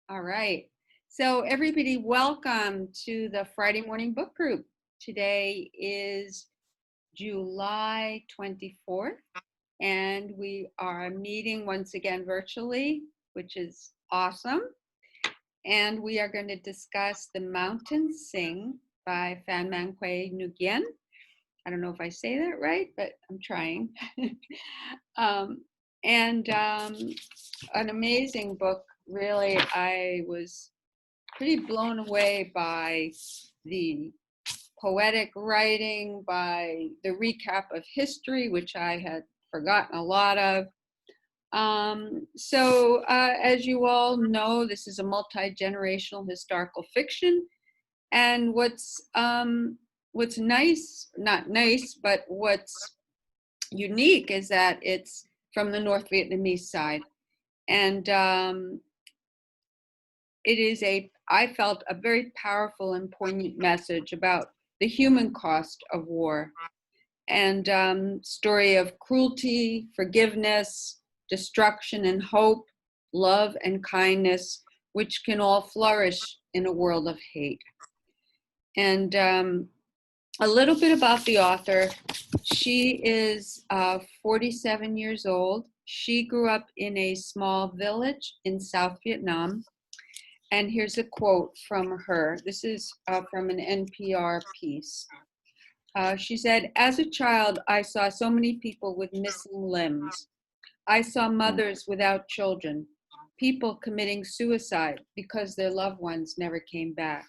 All right. So everybody, welcome to the Friday morning book group. Today is July 24th, and we are meeting once again virtually, which is awesome. And we are going to discuss The Mountains Sing by Phan Mang Nguyen. I don't know if I say that right, but I'm trying. um, and an amazing book. Really, I was pretty blown away by the poetic writing, by the recap of history, which I had forgotten a lot of. As you all know, this is a multi-generational historical fiction, and what's nice, not nice, but what's unique is that it's from the North Vietnamese side, and it is I felt a very powerful and poignant message about the human cost of war, and story of cruelty, forgiveness, destruction and hope, love and kindness, which can all flourish in a world of hate. And a little bit about the author. She is 47 years old. She grew up in a small village in South Vietnam. And here's a quote from her. This is from an NPR piece. She said, "As a child, I saw so many people with missing limbs. I saw mothers without children, people committing suicide because their loved ones never came back."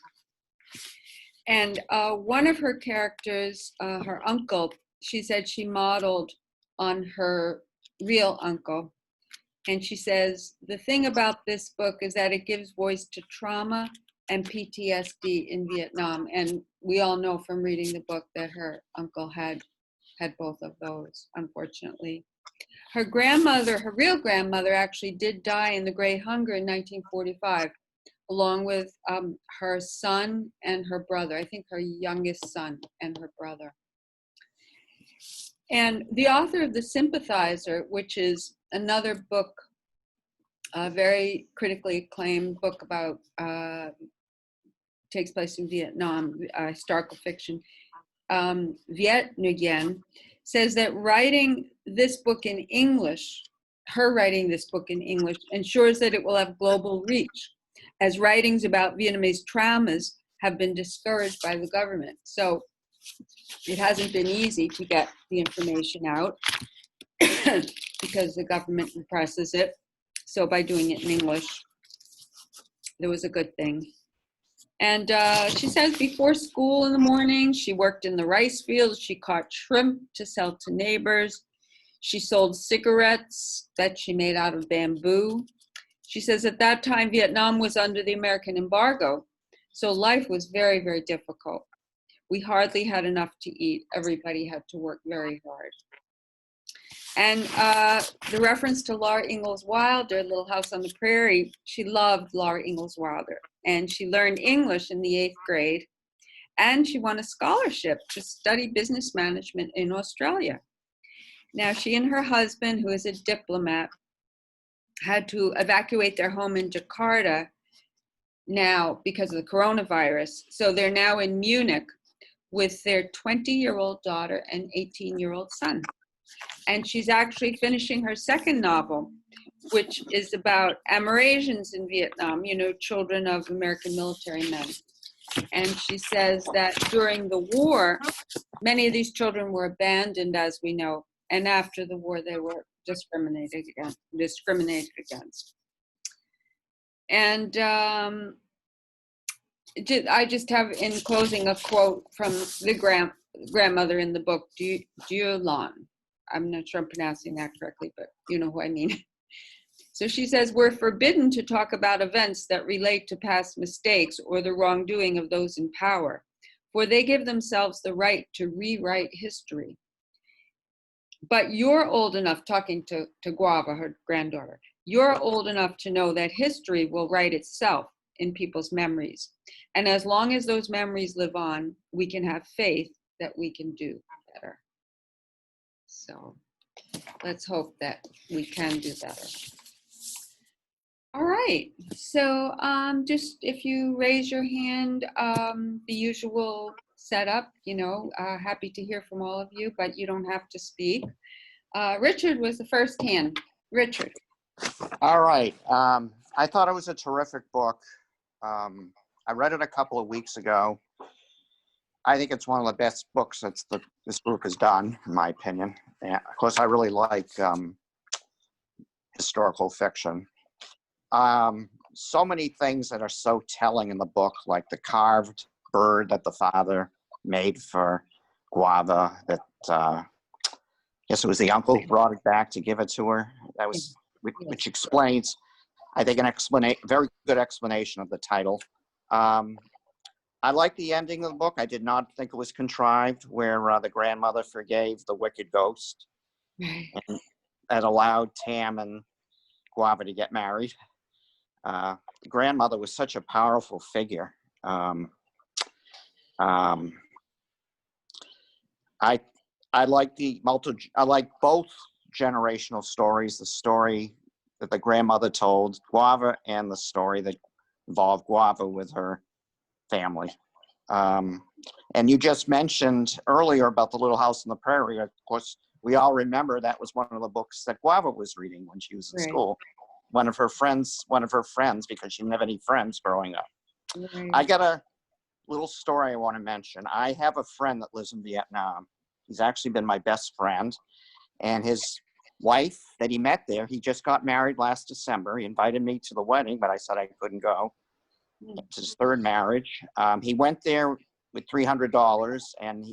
And one of her characters, her uncle, she said she modeled on her real uncle. And she says, the thing about this book is that it gives voice to trauma and PTSD in Vietnam. And we all know from reading the book that her uncle had both of those, unfortunately. Her grandmother, her real grandmother, actually did die in the Great Hunger in 1945, along with her son and her brother, I think her youngest son and her brother. And the author of The Sympathizer, which is another book, a very critically acclaimed book about, takes place in Vietnam, historical fiction, Viet Nguyen, says that writing this book in English, her writing this book in English, ensures that it will have global reach, as writings about Vietnamese traumas have been discouraged by the government. So it hasn't been easy to get the information out because the government represses it. So by doing it in English, there was a good thing. And she says before school in the morning, she worked in the rice fields. She caught shrimp to sell to neighbors. She sold cigarettes that she made out of bamboo. She says at that time, Vietnam was under the American embargo. So life was very, very difficult. We hardly had enough to eat. Everybody had to work very hard. And the reference to Laura Ingalls Wilder, Little House on the Prairie, she loved Laura Ingalls Wilder. And she learned English in the 8th grade. And she won a scholarship to study business management in Australia. Now, she and her husband, who is a diplomat, had to evacuate their home in Jakarta now because of the coronavirus. So they're now in Munich with their 20-year-old daughter and 18-year-old son. And she's actually finishing her second novel, which is about Amerasians in Vietnam, you know, children of American military men. And she says that during the war, many of these children were abandoned, as we know, and after the war, they were discriminated against. And I just have in closing a quote from the grandmother in the book, Dieu Lan. I'm not sure I'm pronouncing that correctly, but you know who I mean. So she says, we're forbidden to talk about events that relate to past mistakes or the wrongdoing of those in power, for they give themselves the right to rewrite history. But you're old enough, talking to Guava, her granddaughter, you're old enough to know that history will write itself in people's memories. And as long as those memories live on, we can have faith that we can do better. So let's hope that we can do better. All right. So just if you raise your hand, the usual setup, happy to hear from all of you, but you don't have to speak. Richard was the first hand. Richard. All right. I thought it was a terrific book. I read it a couple of weeks ago. I think it's one of the best books this group has done, in my opinion. And of course, I really like historical fiction. So many things that are so telling in the book, like the carved bird that the father made for Guava, that I guess it was the uncle who brought it back to give it to her. That was, which explains, I think, very good explanation of the title. I like the ending of the book. I did not think it was contrived, where the grandmother forgave the wicked ghost and that allowed Tam and Guava to get married. The grandmother was such a powerful figure. I like both generational stories, the story that the grandmother told Guava and the story that involved Guava with her family. And you just mentioned earlier about the Little House on the Prairie. Of course, we all remember that was one of the books that Guava was reading when she was in school. One of her friends, because she didn't have any friends growing up. Right. I got a little story I want to mention. I have a friend that lives in Vietnam. He's actually been my best friend. And his wife that he met there, he just got married last December. He invited me to the wedding, but I said I couldn't go. It's his third marriage. He went there with $300, and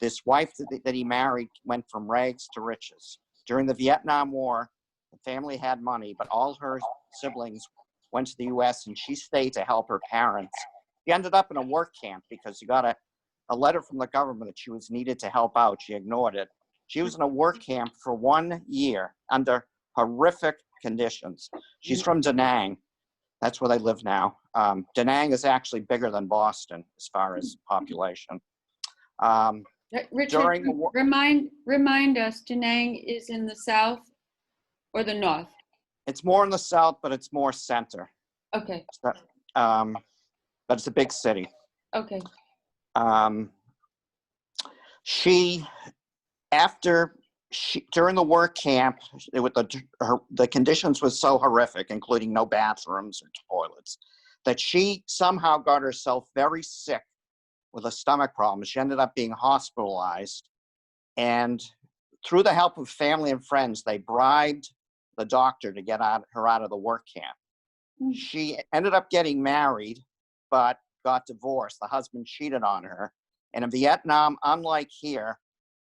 this wife that he married went from rags to riches. During the Vietnam War, the family had money, but all her siblings went to the U.S., and she stayed to help her parents. She ended up in a work camp because she got a letter from the government that she was needed to help out. She ignored it. She was in a work camp for 1 year under horrific conditions. She's from Da Nang. That's where they live now. Da Nang is actually bigger than Boston as far as population. Richard, remind us, Da Nang is in the south or the north? It's more in the south, but it's more center. Okay. So, but it's a big city. Okay. During the work camp, the conditions were so horrific, including no bathrooms or toilets, that she somehow got herself very sick with a stomach problem. She ended up being hospitalized, and through the help of family and friends, they bribed the doctor to get her out of the work camp. She ended up getting married, but got divorced. The husband cheated on her. And in Vietnam, unlike here,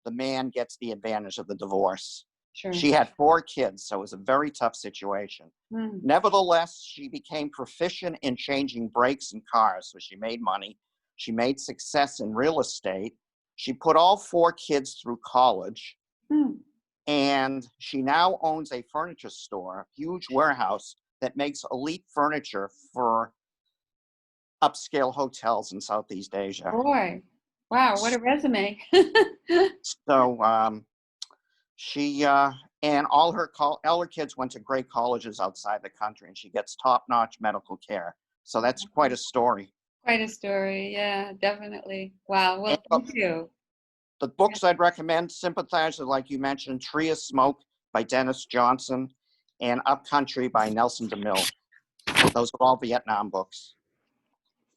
the man gets the advantage of the divorce. Sure. She had 4 kids, so it was a very tough situation. Nevertheless, she became proficient in changing brakes in cars, so she made money. She made success in real estate. She put all 4 kids through college. And she now owns a furniture store, a huge warehouse that makes elite furniture for upscale hotels in Southeast Asia. Boy, wow, what a resume. So she and all her kids went to great colleges outside the country, and she gets top-notch medical care. So that's quite a story. Quite a story, yeah, definitely. Wow, well, thank you. The books I'd recommend, Sympathizer, like you mentioned, Tree of Smoke by Dennis Johnson, and Upcountry by Nelson DeMille. Those are all Vietnam books.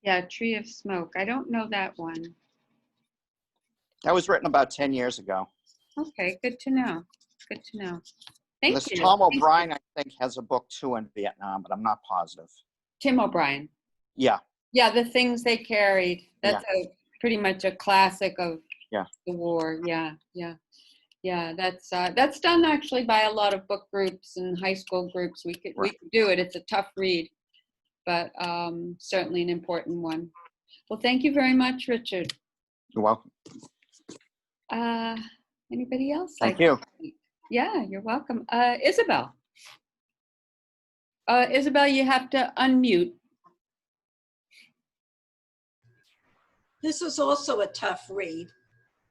Yeah, Tree of Smoke. I don't know that one. That was written about 10 years ago. Okay, good to know. Good to know. Thank you. Tom O'Brien, I think, has a book too in Vietnam, but I'm not positive. Tim O'Brien. Yeah. Yeah, The Things They Carried. That's pretty much a classic of the war. Yeah, that's done actually by a lot of book groups and high school groups. We could do it. It's a tough read, but certainly an important one. Well, thank you very much, Richard. You're welcome. Anybody else? Thank you. Yeah, you're welcome. Isabel. Isabel, you have to unmute. This was also a tough read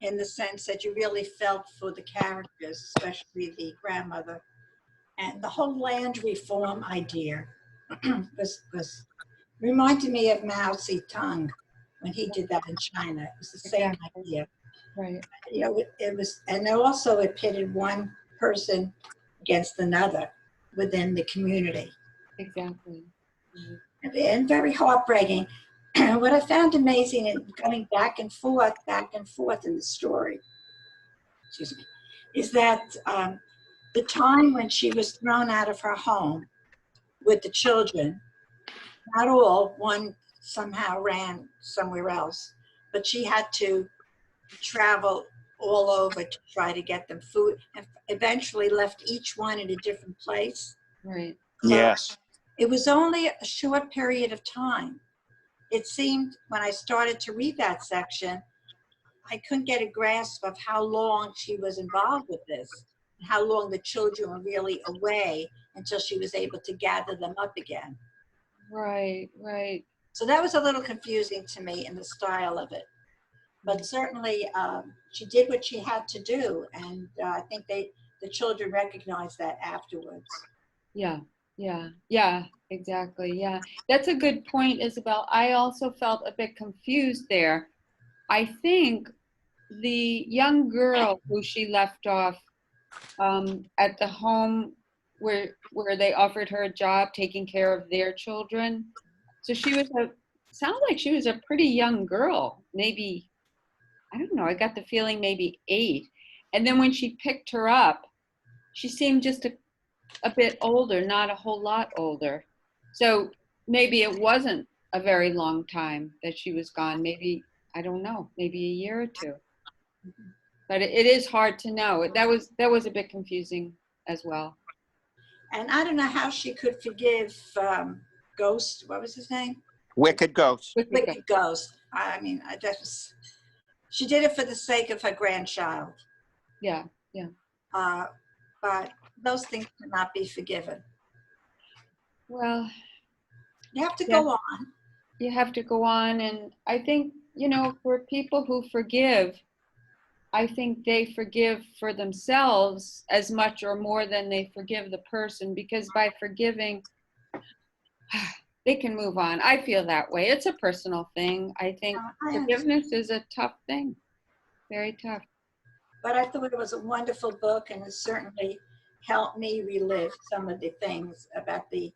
in the sense that you really felt for the characters, especially the grandmother, and the whole land reform idea was reminded me of Mao Zedong when he did that in China. It was the same Exactly. idea. Right. You know, it was, and also it pitted one person against another within the community. Exactly. And very heartbreaking. What I found amazing in going back and forth in the story, excuse me, is that the time when she was thrown out of her home with the children, not all, one somehow ran somewhere else, but she had to travel all over to try to get them food, and eventually left each one in a different place. Right. Yes. It was only a short period of time. It seemed when I started to read that section, I couldn't get a grasp of how long she was involved with this, and how long the children were really away until she was able to gather them up again. Right. Right. So that was a little confusing to me in the style of it. But certainly she did what she had to do. And I think the children recognized that afterwards. Yeah. Yeah. Yeah. Exactly. Yeah. That's a good point, Isabel. I also felt a bit confused there. I think the young girl who she left off at the home where they offered her a job taking care of their children. So she was sounds like she was a pretty young girl, maybe, I don't know, I got the feeling maybe 8. And then when she picked her up, she seemed just a bit older, not a whole lot older. So maybe it wasn't a very long time that she was gone. Maybe, I don't know, maybe a year or two. But it is hard to know. That was a bit confusing as well. And I don't know how she could forgive Ghost. What was his name? Wicked Ghost. Wicked Ghost. I mean, she did it for the sake of her grandchild. Yeah, yeah. But those things cannot be forgiven. Well, You have to yeah, go on. you have to go on. And I think, for people who forgive, I think they forgive for themselves as much or more than they forgive the person, because by forgiving, they can move on. I feel that way. It's a personal thing. I think I forgiveness is a tough thing, very tough. But I thought it was a wonderful book, and it certainly helped me relive some of the things about the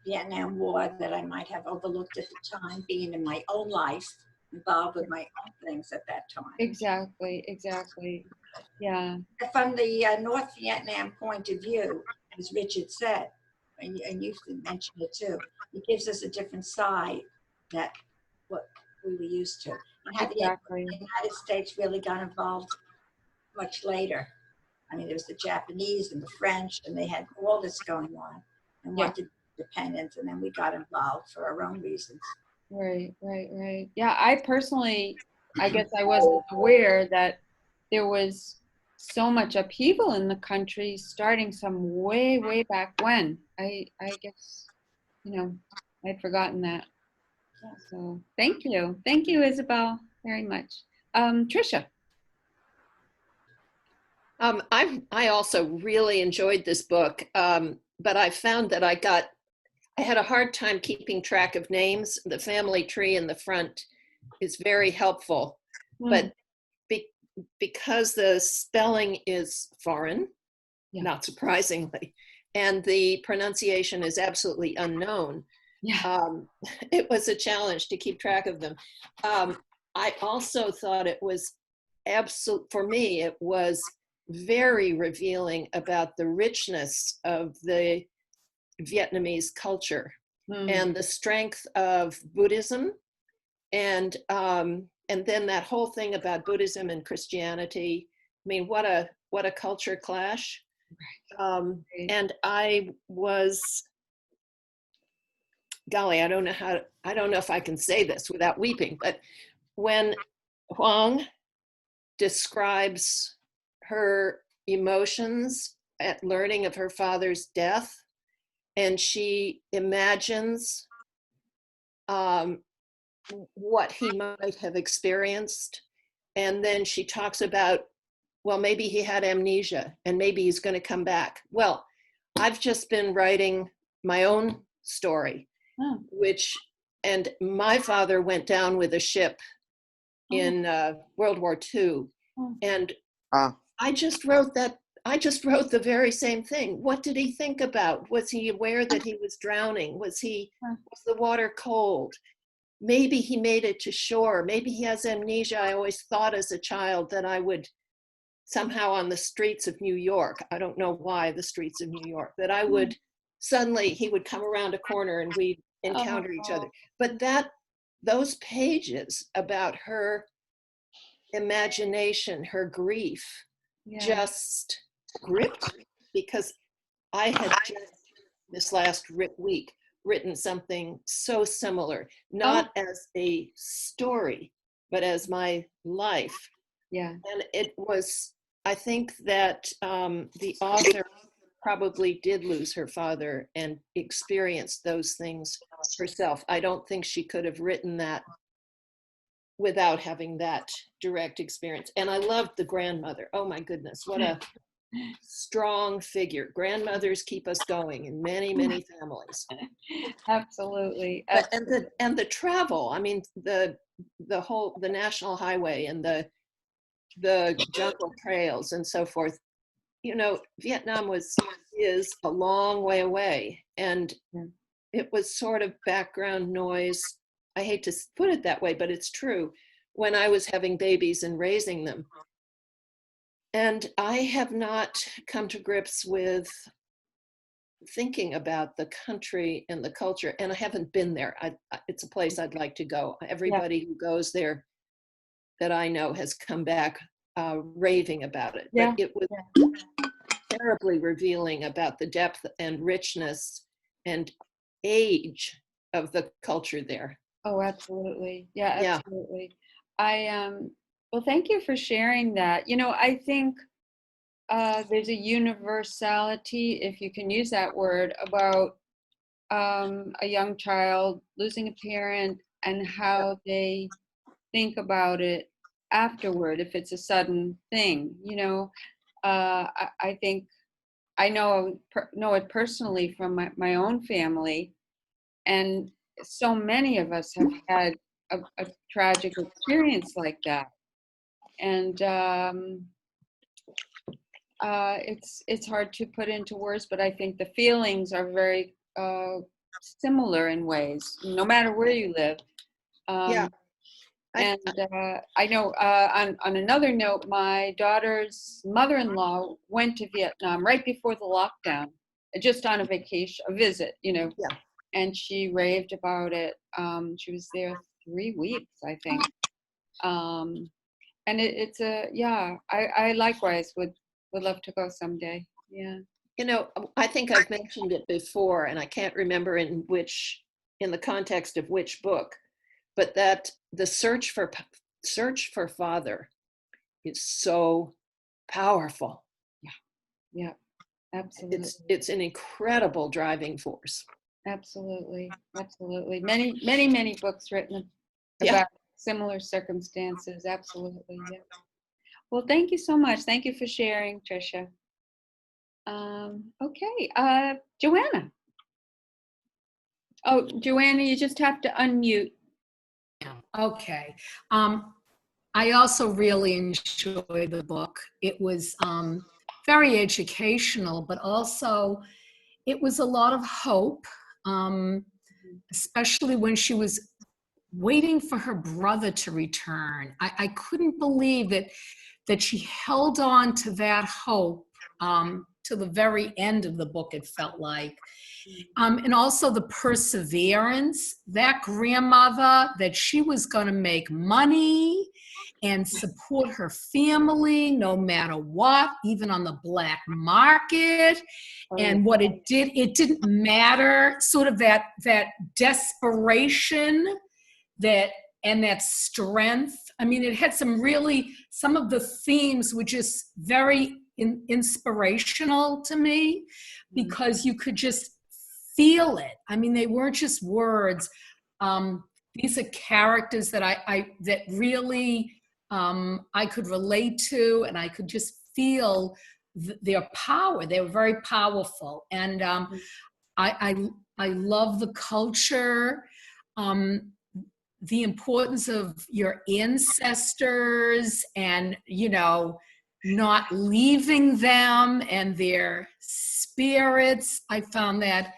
Vietnam War that I might have overlooked at the time, being in my own life, involved with my own things at that time. Exactly, exactly. Yeah. From the North Vietnam point of view, as Richard said, and you mentioned it too, it gives us a different side that what we were used to. And how the Exactly. United States really got involved much later. I mean, there was the Japanese and the French, and they had all this going on and wanted independence, and then we got involved for our own reasons. Right, right, right. Yeah, I personally, I guess I wasn't aware that there was so much upheaval in the country starting some way, way back when. I guess, I'd forgotten that. So thank you. Thank you, Isabel, very much. Trisha. I also really enjoyed this book, but I found that I had a hard time keeping track of names. The family tree in the front is very helpful, but because the spelling is foreign, not surprisingly, and the pronunciation is absolutely unknown, it was a challenge to keep track of them. I also thought it was for me, it was very revealing about the richness of the Vietnamese culture and the strength of Buddhism, and then that whole thing about Buddhism and Christianity. I mean, what a culture clash. And I was, golly, I don't know if I can say this without weeping, but when Huang describes her emotions at learning of her father's death, and she imagines what he might have experienced, and then she talks about, well, maybe he had amnesia and maybe he's going to come back. Well, I've just been writing my own story, Oh. and my father went down with a ship in World War II. And I just wrote the very same thing. What did he think about? Was he aware that he was drowning? Was the water cold? Maybe he made it to shore. Maybe he has amnesia. I always thought as a child that I would somehow on the streets of New York, I don't know why the streets of New York, that I would suddenly, he would come around a corner and we'd encounter each other. But those pages about her imagination, her grief, just gripped me, because I had just this last week written something so similar, not as a story, but as my life. Yeah. And it was, I think that the author probably did lose her father and experienced those things herself. I don't think she could have written that without having that direct experience. And I loved the grandmother. Oh my goodness, what a strong figure. Grandmothers keep us going in many, many families. Absolutely. But, and the travel, I mean, the national highway and the jungle trails and so forth. You know, Vietnam is a long way away, and it was sort of background noise. I hate to put it that way, but it's true, when I was having babies and raising them. And I have not come to grips with thinking about the country and the culture, and I haven't been there. It's a place I'd like to go. Everybody who goes there that I know has come back raving about it. Yeah. But it was terribly revealing about the depth and richness and age of the culture there. Oh, absolutely. Yeah, absolutely. Well, thank you for sharing that. You know, I think there's a universality, if you can use that word, about a young child losing a parent and how they think about it afterward, if it's a sudden thing. You know, I think I know it personally from my own family, and so many of us have had a tragic experience like that, and it's hard to put into words, but I think the feelings are very similar in ways, no matter where you live. And I know on another note, my daughter's mother-in-law went to Vietnam right before the lockdown, just on a vacation, a visit, you know, and she raved about it. She was there 3 weeks, I think. And I likewise would love to go someday. Yeah. You know, I think I've mentioned it before, and I can't remember in the context of which book, but that the search for father is so powerful. Yeah, absolutely. It's an incredible driving force. Absolutely. Many books written about similar circumstances. Absolutely. Yeah. Well, thank you so much. Thank you for sharing, Tricia. Okay, Joanna. Oh, Joanna, you just have to unmute. Okay. I also really enjoyed the book. It was very educational, but also it was a lot of hope, especially when she was waiting for her brother to return. I couldn't believe that she held on to that hope to the very end of the book, it felt like. And also the perseverance, that grandmother, that she was going to make money and support her family no matter what, even on the black market. And what it didn't matter, sort of that desperation, and that strength. I mean, it had some of the themes were just very inspirational to me, because you could just feel it. I mean, they weren't just words. These are characters that that really I could relate to, and I could just feel their power. They were very powerful, and I love the culture, the importance of your ancestors and, not leaving them and their spirits. I found that,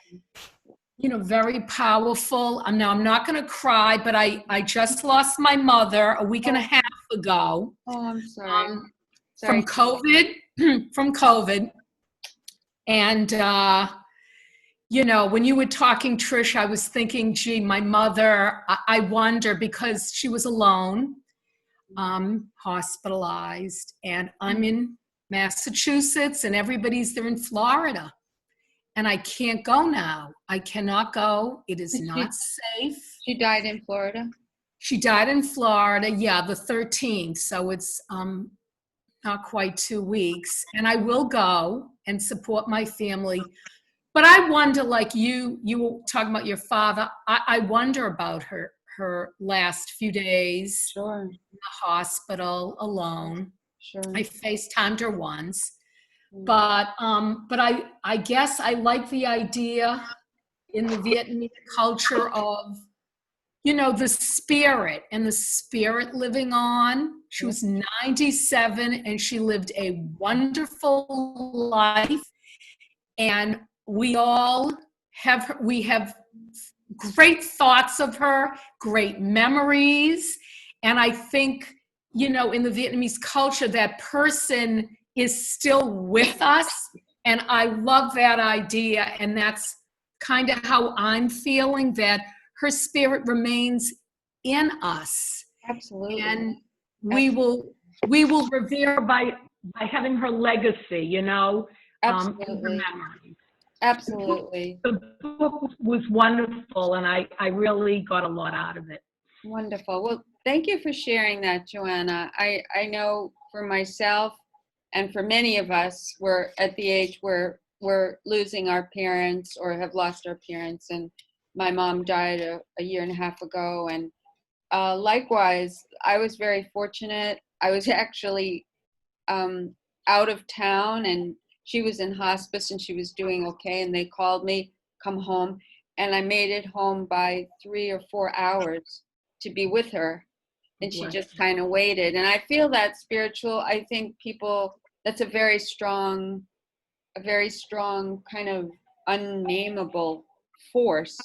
very powerful. Now, I'm not going to cry, but I just lost my mother a week and a half ago. Oh, I'm sorry. From COVID, from COVID. And, when you were talking, Trish, I was thinking, gee, my mother, I wonder, because she was alone, hospitalized, and I'm in Massachusetts and everybody's there in Florida. And I can't go now. I cannot go. It is not safe. She died in Florida? She died in Florida, yeah, the 13th. So it's not quite 2 weeks. And I will go and support my family. But I wonder, like you were talking about your father, I wonder about her last few days Sure. in the hospital alone. Sure. I FaceTimed her once. But I guess I like the idea in the Vietnamese culture of, the spirit living on. She was 97 and she lived a wonderful life. And we have great thoughts of her, great memories. And I think, in the Vietnamese culture, that person is still with us. And I love that idea. And that's kind of how I'm feeling, that her spirit remains in us. Absolutely. And we will revere by having her legacy, Absolutely. Absolutely. The book was wonderful, and I really got a lot out of it. Wonderful. Well, thank you for sharing that, Joanna. I know for myself and for many of us, we're at the age where we're losing our parents or have lost our parents. And my mom died a year and a half ago. And likewise, I was very fortunate. I was actually out of town, and she was in hospice and she was doing okay. And they called me, come home. And I made it home by 3 or 4 hours to be with her. And she just kind of waited. And I feel that spiritual, I think that's a very strong kind of unnameable force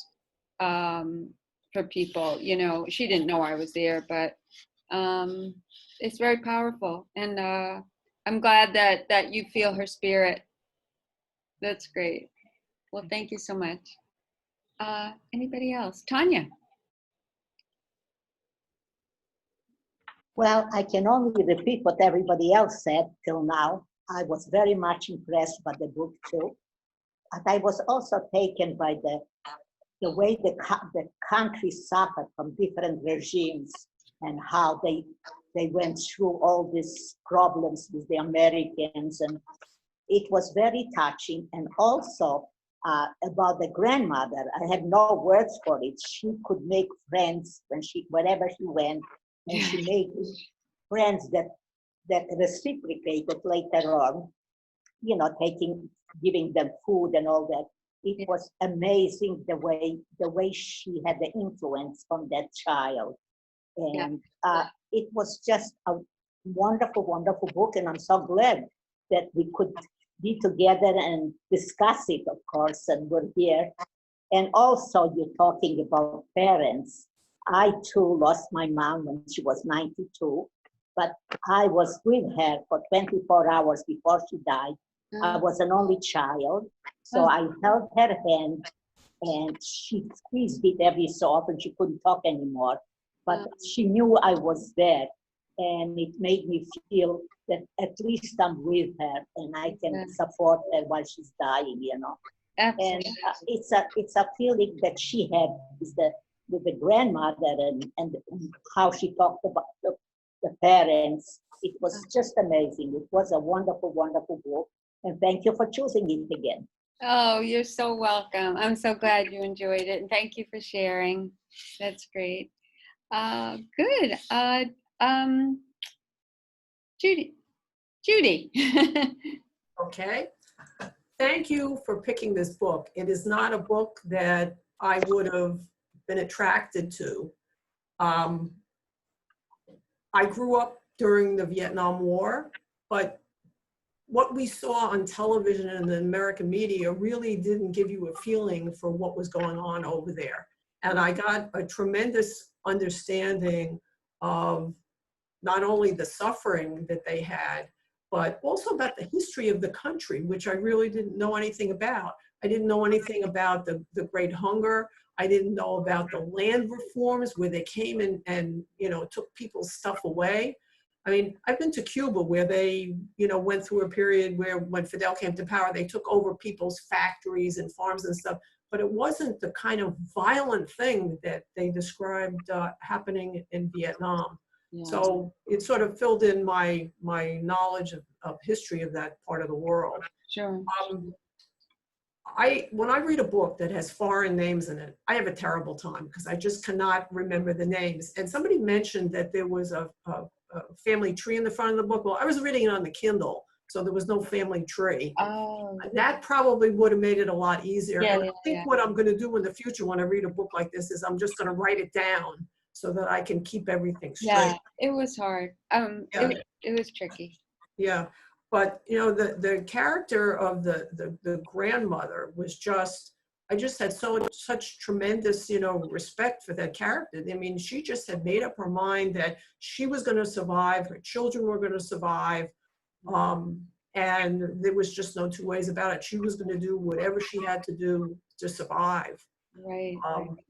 for people. She didn't know I was there, but it's very powerful. And I'm glad that you feel her spirit. That's great. Well, thank you so much. Anybody else? Tanya. Well, I can only repeat what everybody else said till now. I was very much impressed by the book too. But I was also taken by the way the country suffered from different regimes and how they went through all these problems with the Americans. And it was very touching. And also about the grandmother, I have no words for it. She could make friends wherever she went. And she made friends that reciprocated later on, giving them food and all that. It was amazing the way she had the influence on that child. And it was just a wonderful, wonderful book. And I'm so glad that we could be together and discuss it, of course, and we're here. And also you're talking about parents. I too lost my mom when she was 92, but I was with her for 24 hours before she died. I was an only child, so I held her hand and she squeezed it every so often. She couldn't talk anymore, but she knew I was there, and it made me feel that at least I'm with her and I can support her while she's dying, Absolutely. And it's a feeling that she had with the grandmother and how she talked about the parents. It was just amazing. It was a wonderful, wonderful book. And thank you for choosing it again. Oh, you're so welcome. I'm so glad you enjoyed it. And thank you for sharing. That's great. Good. Judy. Okay. thank you for picking this book. It is not a book that I would have been attracted to. I grew up during the Vietnam War, but what we saw on television and the American media really didn't give you a feeling for what was going on over there. And I got a tremendous understanding of not only the suffering that they had, but also about the history of the country, which I really didn't know anything about. I didn't know anything about the Great Hunger. I didn't know about the land reforms where they came and took people's stuff away. I mean, I've been to Cuba where they, went through a period where when Fidel came to power, they took over people's factories and farms and stuff, but it wasn't the kind of violent thing that they described happening in Vietnam. Yeah. So it sort of filled in my knowledge of history of that part of the world. Sure. When I read a book that has foreign names in it, I have a terrible time because I just cannot remember the names. And somebody mentioned that there was a family tree in the front of the book. Well, I was reading it on the Kindle, so there was no family tree. Oh. That probably would have made it a lot easier. Yeah, And I think what I'm going to do in the future when I read a book like this is I'm just going to write it down so that I can keep everything straight. Yeah, it was hard. Yeah. It was tricky. Yeah, but the character of the grandmother was just, I just had such tremendous respect for that character. I mean, she just had made up her mind that she was going to survive, her children were going to survive, and there was just no two ways about it. She was going to do whatever she had to do to survive. Right,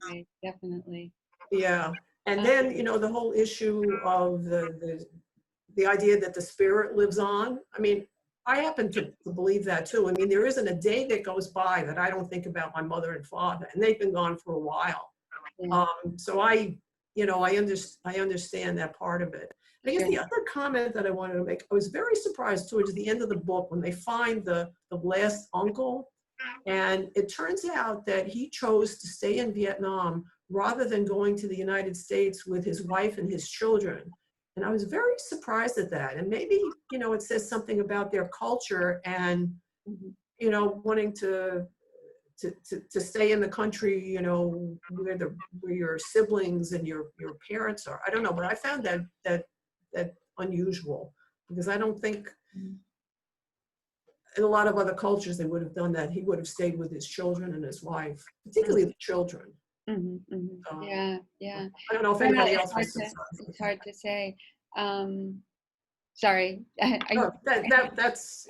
right, definitely. Yeah, and then the whole issue of the idea that the spirit lives on. I mean, I happen to believe that too. I mean, there isn't a day that goes by that I don't think about my mother and father, and they've been gone for a while. Yeah. So I understand that part of it. And I guess the other comment that I wanted to make, I was very surprised towards the end of the book when they find the last uncle, and it turns out that he chose to stay in Vietnam rather than going to the United States with his wife and his children. And I was very surprised at that. And maybe, it says something about their culture and, wanting to stay in the country, where your siblings and your parents are. I don't know, but I found that unusual because I don't think in a lot of other cultures they would have done that. He would have stayed with his children and his wife, particularly the children. Yeah. I don't know if anybody else was surprised. It's hard to say. Sorry. No, that's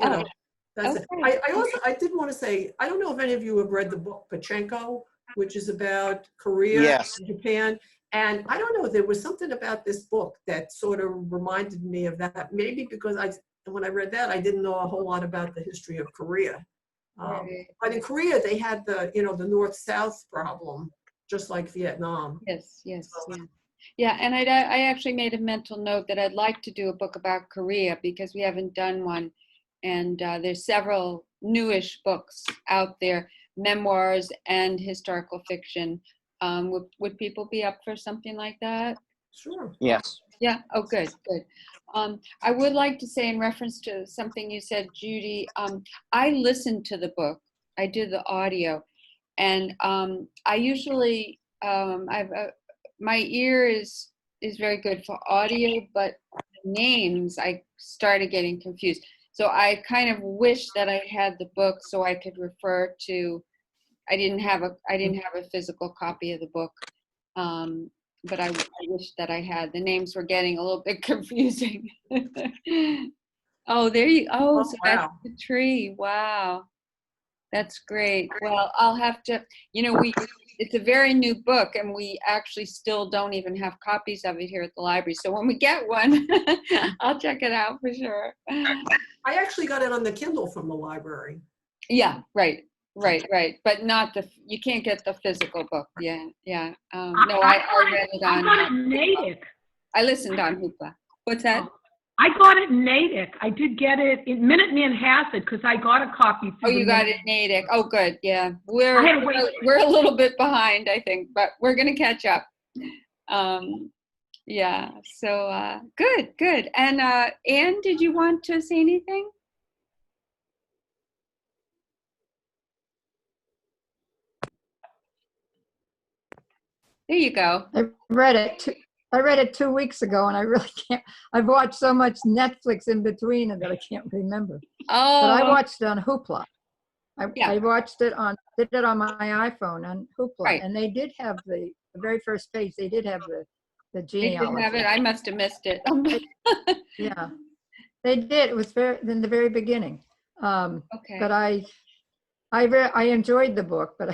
that's it. Okay. I did want to say, I don't know if any of you have read the book Pachenko, which is about Korea Yes. and Japan. And I don't know, there was something about this book that sort of reminded me of that. Maybe because when I read that, I didn't know a whole lot about the history of Korea. Right. But in Korea, they had the North-South problem, just like Vietnam. Yes. Yeah, and I actually made a mental note that I'd like to do a book about Korea because we haven't done one. And there's several newish books out there, memoirs and historical fiction. Would people be up for something like that? Sure. Yes. Yeah. Oh, good. I would like to say in reference to something you said, Judy, I listened to the book. I did the audio. And I usually, my ear is very good for audio, but names, I started getting confused. So I kind of wish that I had the book so I could refer to. I didn't have a physical copy of the book, but I wish that I had. The names were getting a little bit confusing. Oh, there you. Oh, so wow. that's the tree. Wow, that's great. Well, I'll have to. It's a very new book, and we actually still don't even have copies of it here at the library. So when we get one, I'll check it out for sure. I actually got it on the Kindle from the library. Yeah, right. But not you can't get the physical book. Yeah. No, I read it on. I got it in Natick. I listened on Hoopla. What's that? I got it in Natick. I did get it in Minuteman has it because I got a copy. Oh, you got it in Natick. Oh, good. Yeah, we're a little bit behind, I think, but we're gonna catch up. Yeah. So good. And Anne, did you want to say anything? There you go. I read it 2 weeks ago, and I really can't. I've watched so much Netflix in between that I can't remember. But I Oh, watched it on Hoopla. Yeah. I watched it on, did it on my iPhone on Hoopla, Right. and they did have the very first page. They did have the they didn't genealogy. have it. I must have missed it. Yeah, they did. It was very in the very beginning. Okay. But I enjoyed the book, but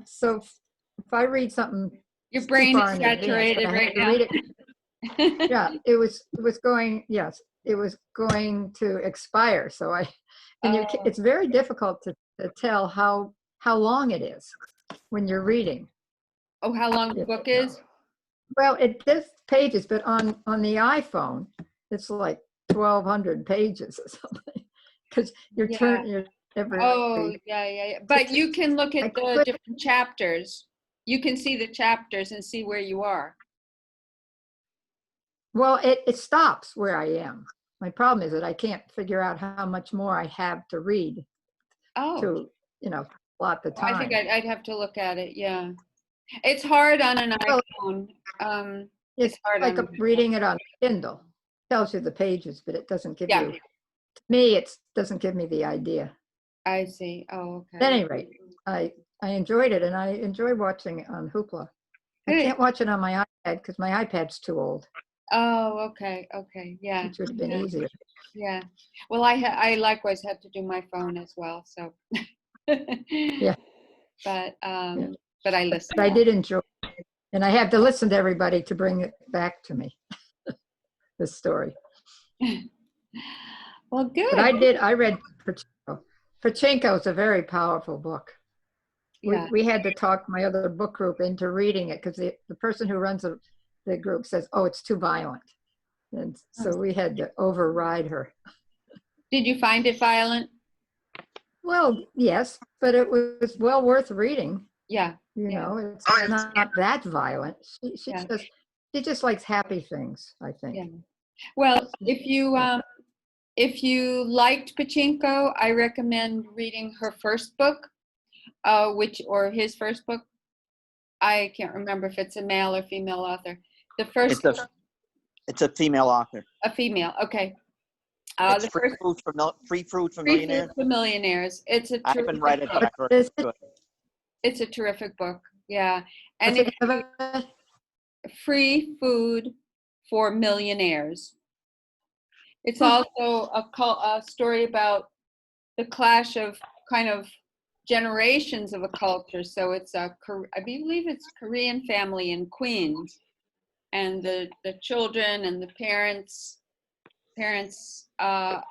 so if I read something, Your too brain far is in advance, saturated but I had right to now. read it. Yeah, it was going. Yes, it was going to expire. So it's very difficult to tell how long it is when you're reading. Oh, how long the book is? Well, it does pages, but on the iPhone, it's like 1,200 pages or something, because you're Yeah. turning every. Oh, yeah. But you can look at the different chapters. You can see the chapters and see where you are. Well, it stops where I am. My problem is that I can't figure out how much more I have to read Oh, to, plot the I time. think I'd have to look at it. Yeah. It's hard on an Well, iPhone. It's hard like on. reading it on Kindle. Tells you the pages, but it doesn't give Yeah. you. To me, it doesn't give me the idea. I see. Oh, okay. At any rate, I enjoyed it, and I enjoy watching it on Hoopla. Good. I can't watch it on my iPad because my iPad's too old, Oh, okay. Yeah. which would have been easier. Yeah. Well, I likewise have to do my phone as well. So. Yeah. But I listen. But I did enjoy it, and I have to listen to everybody to bring it back to me. This story. Well, good. But I read Pachinko. Pachinko is a very powerful book. Yeah. We had to talk my other book group into reading it because the person who runs the group says, oh, it's too violent. And so we had to override her. Did you find it violent? Well, yes, but it was well worth reading. Yeah. It's not that violent. She just likes happy things, I think. Yeah. Well, if you liked Pachinko, I recommend reading her first book, or his first book. I can't remember if it's a male or female author. The first. It's a female author. A female. Okay. It's the Free first. Food for Free Food Millionaires. for Millionaires. It's a. I haven't read it, but I've heard Is it's good. It's a terrific book. Yeah, and What's it's it about? Free Food for Millionaires. It's also a story about the clash of kind of generations of a culture. So it's I believe it's Korean family in Queens, and the children and the parents are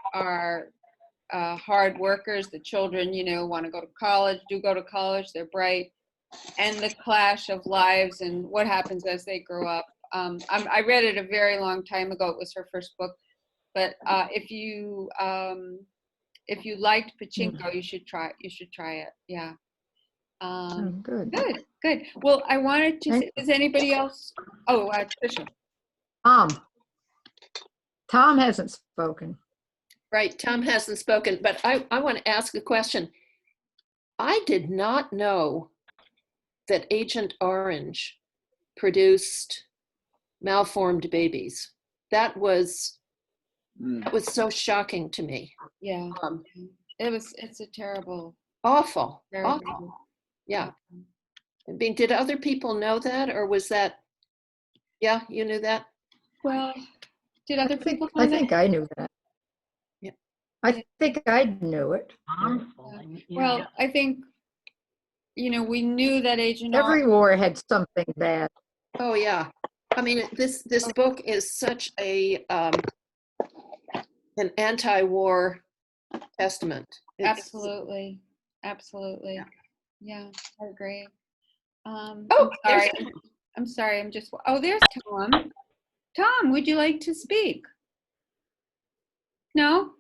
hard workers. The children, want to go to college, they're bright, and the clash of lives and what happens as they grow up. I read it a very long time ago. It was her first book, but if you liked Pachinko, you should try it. Yeah. Good. Good. Well, I wanted to. Is anybody else? Oh, Tricia. Tom hasn't spoken. Right, Tom hasn't spoken, but I want to ask a question. I did not know that Agent Orange produced malformed babies. That was so shocking to me. Yeah. It's a terrible. Awful. Terrible. Yeah. I mean, did other people know that, or was that? Yeah, you knew that. Well, did other people know I that? think I knew that. Yeah. I think I knew it. Well, I think, we knew that Agent Every Orange. war had something bad. Oh yeah. I mean, this book is such an anti-war testament. Absolutely. Yeah, I agree. Oh, I'm sorry. There's Tom. Tom, would you like to speak? No?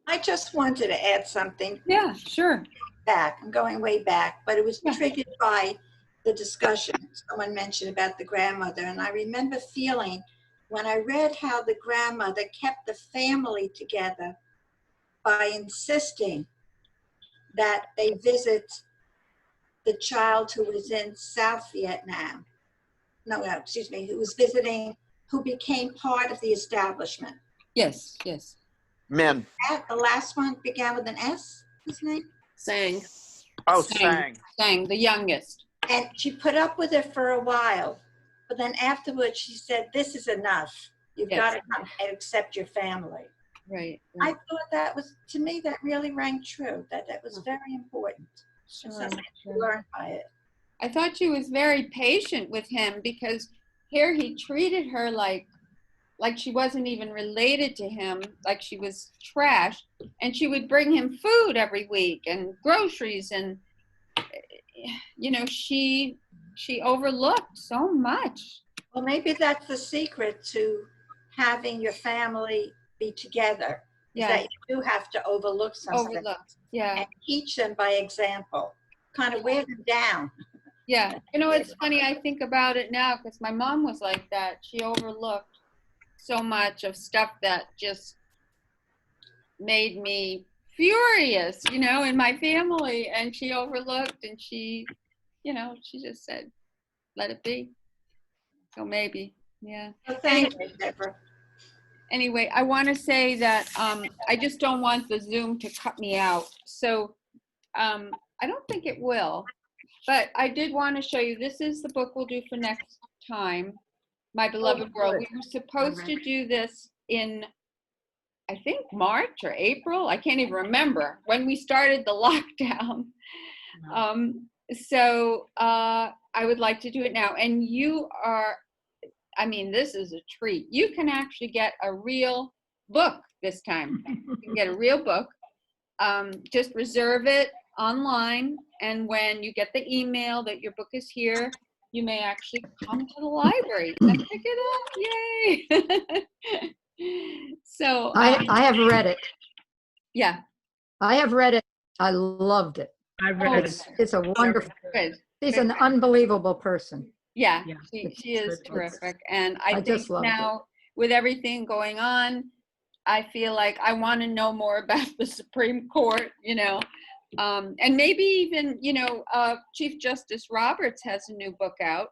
I just wanted to add something Yeah, sure. back. I'm going way back, but it was triggered by the discussion. Someone mentioned about the grandmother, and I remember feeling when I read how the grandmother kept the family together by insisting that they visit the child who was in South Vietnam. No, excuse me, who was visiting, who became part of the establishment. Yes, yes. Min. The last one began with an S, his name? Sang. Oh, Sang. Sang, the youngest. And she put up with it for a while, but then afterwards she said, "This is enough. You've Yes. got to come and accept your family." Right. I thought that was, to me, that really rang true, that was very important. Sure, Something to sure. learn by it. I thought she was very patient with him because here he treated her like she wasn't even related to him, like she was trash, and she would bring him food every week and groceries, and you know, she overlooked so much. Well, maybe that's the secret to having your family be together, is Yeah. that you do have to overlook something Overlooked. Yeah. and teach them by example, kind of wear them down. Yeah. You know, it's funny, I think about it now because my mom was like that. She overlooked so much of stuff that just made me furious, you know, in my family, and she overlooked, and she, you know, she just said, let it be. So maybe, yeah. So thank you, Deborah. Anyway, I want to say that I just don't want the Zoom to cut me out. So I don't think it will, but I did want to show you, this is the book we'll do for next time, My Beloved World. We were supposed to do this in, I think, March or April. I can't even remember when we started the lockdown. So I would like to do it now. And you are, I mean, this is a treat. You can actually get a real book this time. You can get a real book. Just reserve it online. And when you get the email that your book is here, you may actually come to the library and pick it up. Yay! So I have read it. yeah. I have read it. I loved it. I read It's, it. it's a wonderful, Good. she's an unbelievable person. Yeah, Yeah. she is It's- terrific. And I I think just loved it. now with everything going on, I feel like I want to know more about the Supreme Court, you know, and maybe even, you know, Chief Justice Roberts has a new book out,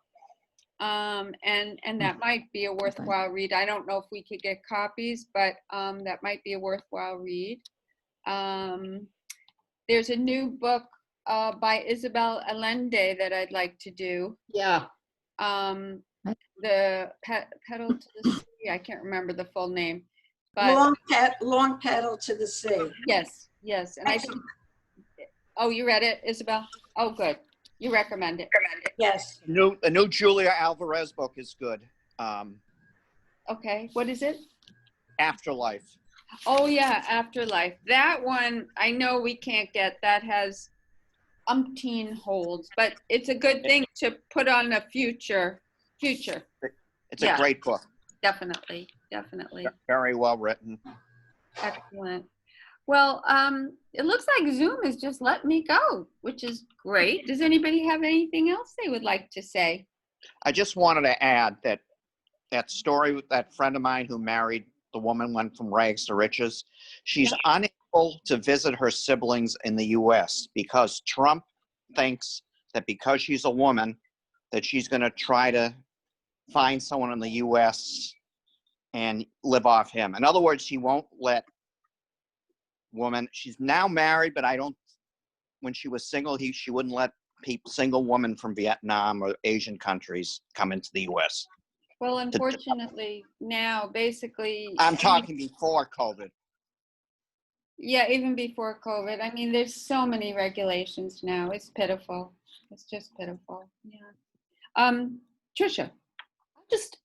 and that might be a worthwhile read. I don't know if we could get copies, but that might be a worthwhile read. There's a new book by Isabel Allende that I'd like to do. Yeah. The Pedal to the Sea. I can't remember the full name, but Long Pedal to the Sea. yes, and I think. Oh, you read it, Isabel? Oh, good. You recommend it. Yes. The new Julia Alvarez book is good. Okay, what is it? Afterlife. Oh yeah, Afterlife. That one I know we can't get. That has umpteen holds, but it's a good thing to put on a future. It's Yeah. a great book. Definitely. Very well written. Excellent. Well, it looks like Zoom has just let me go, which is great. Does anybody have anything else they would like to say? I just wanted to add that story with that friend of mine who married the woman, went from rags to riches. She's unable to visit her siblings in the U.S. because Trump thinks that because she's a woman, that she's going to try to find someone in the U.S. and live off him. In other words, she won't let woman. She's now married, but when she was single, she wouldn't let single women from Vietnam or Asian countries come into the U.S. Well, unfortunately, now basically. I'm talking before COVID. Yeah, even before COVID. I mean, there's so many regulations now. It's pitiful. It's just pitiful. Yeah. Trisha. Just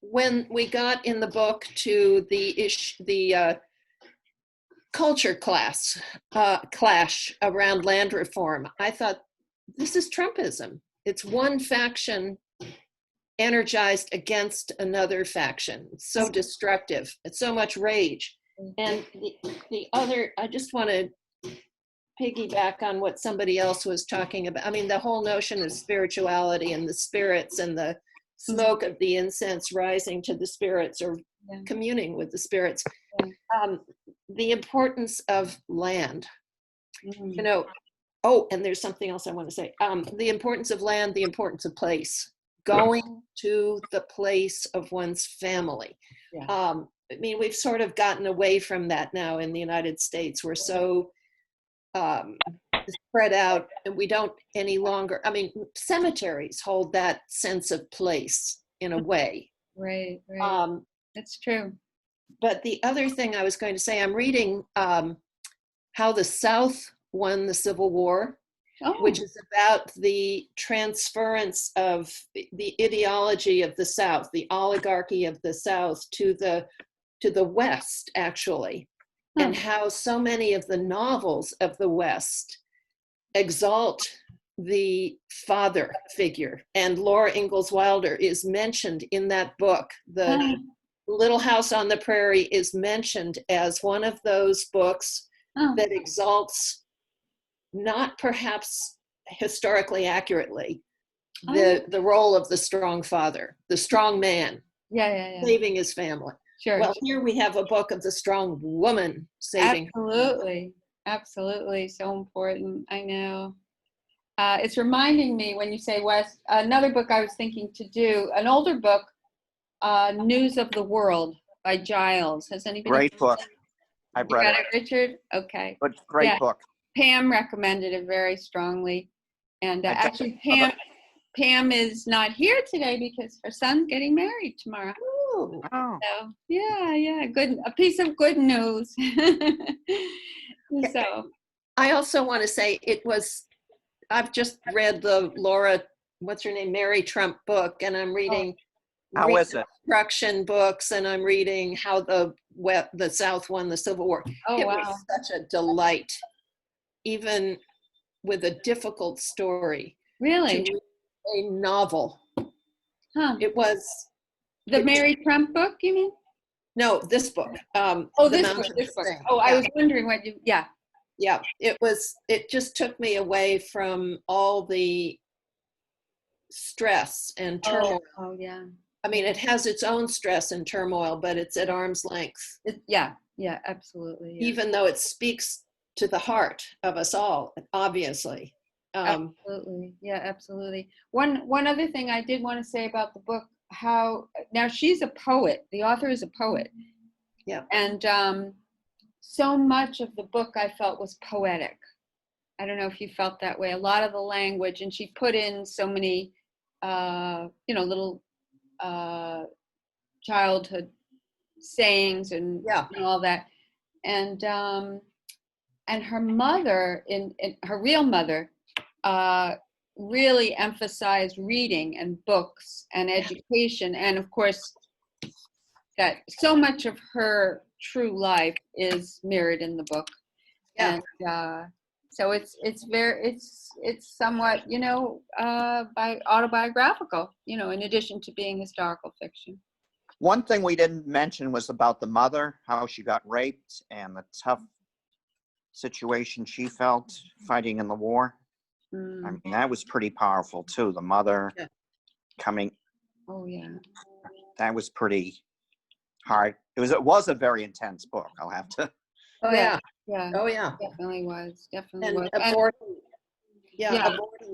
when we got in the book to the culture clash around land reform, I thought, this is Trumpism. It's one faction energized against another faction. It's so destructive. It's so much rage. And the other, I just want to piggyback on what somebody else was talking about. I mean, the whole notion of spirituality and the spirits and the smoke of the incense rising to the spirits or communing with the spirits. The importance of land. You know, oh, and there's something else I want to say. The importance of land, the importance of place. Going to the place of one's family. Yeah. I mean, we've sort of gotten away from that now in the United States. We're so spread out, and we don't any longer, I mean, cemeteries hold that sense of place in a way. Right, right. That's true. But the other thing I was going to say, I'm reading How the South Won the Civil War, which is about the transference of the ideology of the South, the oligarchy of the South to the West, actually, and how so many of the novels of the West exalt the father figure. And Laura Ingalls Wilder is mentioned in that book. The Little House on the Prairie is mentioned as one of those books that exalts, not perhaps historically accurately, the role of the strong father, the strong man, saving his family. Sure. Well, here we have a book of the strong woman saving. Absolutely. Absolutely. So important. I know. It's reminding me when you say West, another book I was thinking to do, an older book, News of the World by Giles. Has anybody? Great book. I've read it. Richard? Okay. But great book. Pam recommended it very strongly. And actually, Pam is not here today because her son's getting married tomorrow. Oh. So, yeah. Good. A piece of good news. So, I also want to say I've just read the Laura, what's her name, Mary Trump book, and I'm reading How is it? Reconstruction books, and I'm reading how the South won the Civil War. It was such a delight, even with a difficult story. Really? To read a novel. It was the Mary Trump book, you mean? No, this book. This book. Oh, I was wondering what you. Yeah, it just took me away from all the stress and turmoil. Oh yeah. I mean, it has its own stress and turmoil, but it's at arm's length. Yeah, absolutely. Yeah. Even though it speaks to the heart of us all, obviously. Absolutely. Yeah, absolutely. One other thing I did want to say about the book, how now she's a poet. The author is a poet. Yeah. And so much of the book I felt was poetic. I don't know if you felt that way. A lot of the language, and she put in so many, little childhood sayings and all that. And her mother, in her real mother, really emphasized reading and books and education, and of course, that so much of her true life is mirrored in the book. And so it's somewhat by autobiographical, in addition to being historical fiction. One thing we didn't mention was about the mother, how she got raped and the tough situation she felt fighting in the war. I mean, that was pretty powerful too. The mother coming. Oh yeah. That was pretty hard. It was a very intense book. I'll have to. Oh yeah. Yeah. Oh yeah. Definitely was. And aborting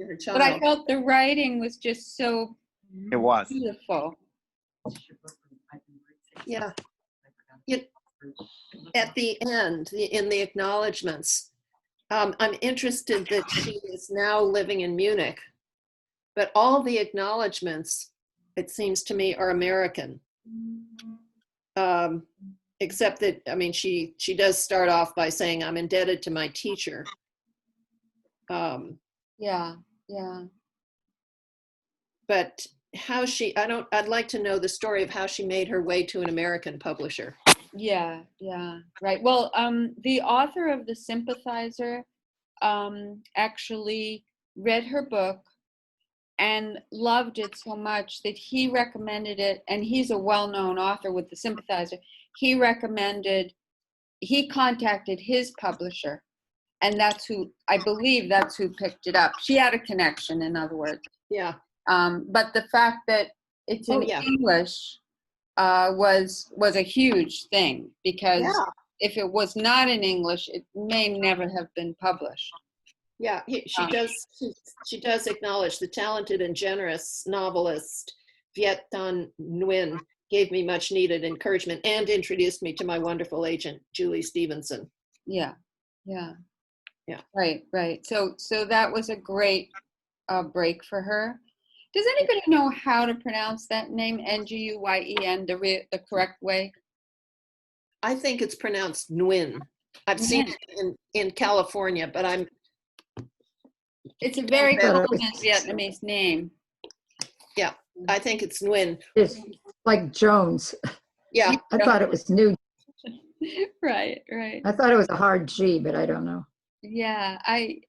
her child. But I felt the writing was just so It was beautiful. Yeah. At the end, in the acknowledgments, I'm interested that she is now living in Munich, but all the acknowledgments, it seems to me, are American. Except that, I mean, she does start off by saying, I'm indebted to my teacher. Yeah. But how I'd like to know the story of how she made her way to an American publisher. Yeah, right. Well, the author of The Sympathizer actually read her book and loved it so much that he recommended it, and he's a well-known author with The Sympathizer. He contacted his publisher, and I believe that's who picked it up. She had a connection, in other words. Yeah. But the fact that it's in English was a huge thing, because if it was not in English, it may never have been published. Yeah, she does acknowledge the talented and generous novelist Viet Thanh Nguyen gave me much needed encouragement and introduced me to my wonderful agent, Julie Stevenson. Yeah, yeah. Yeah. Right. So that was a great break for her. Does anybody know how to pronounce that name, Nguyen, the correct way? I think it's pronounced Nguyen. I've seen it in California, but It's a very Better. common Vietnamese name. yeah, I think it's Nguyen. It's like Jones. Yeah, I thought it was new. Right. I thought it was a hard G, but I don't know. Yeah, I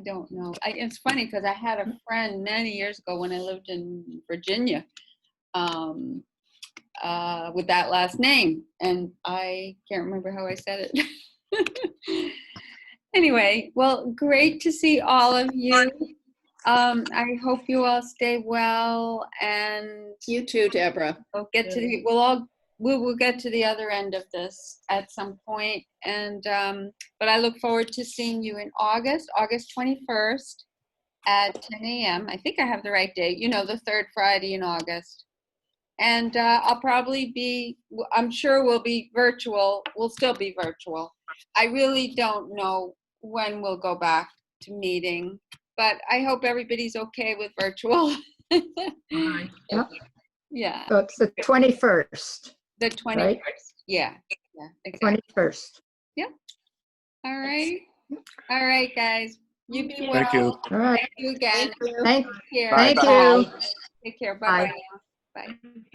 don't know. It's funny because I had a friend many years ago when I lived in Virginia with that last name, and I can't remember how I said it. Anyway, well, great to see all of you. I hope you all stay well, and you too, Deborah. we'll get to we will get to the other end of this at some point. And but I look forward to seeing you in August 21st at 10 a.m. I think I have the right date. The third Friday in August. And I'll probably be, I'm sure we'll be virtual. We'll still be virtual. I really don't know when we'll go back to meeting, but I hope everybody's okay with virtual. Yep. Yeah. So it's the 21st, The 21st. right? Yeah, exactly. 21st. All right, guys. You be well. Thank you. All right. Thank you again. Thank Take care. thank Bye-bye. you. Take care. Bye. Bye-bye. Bye.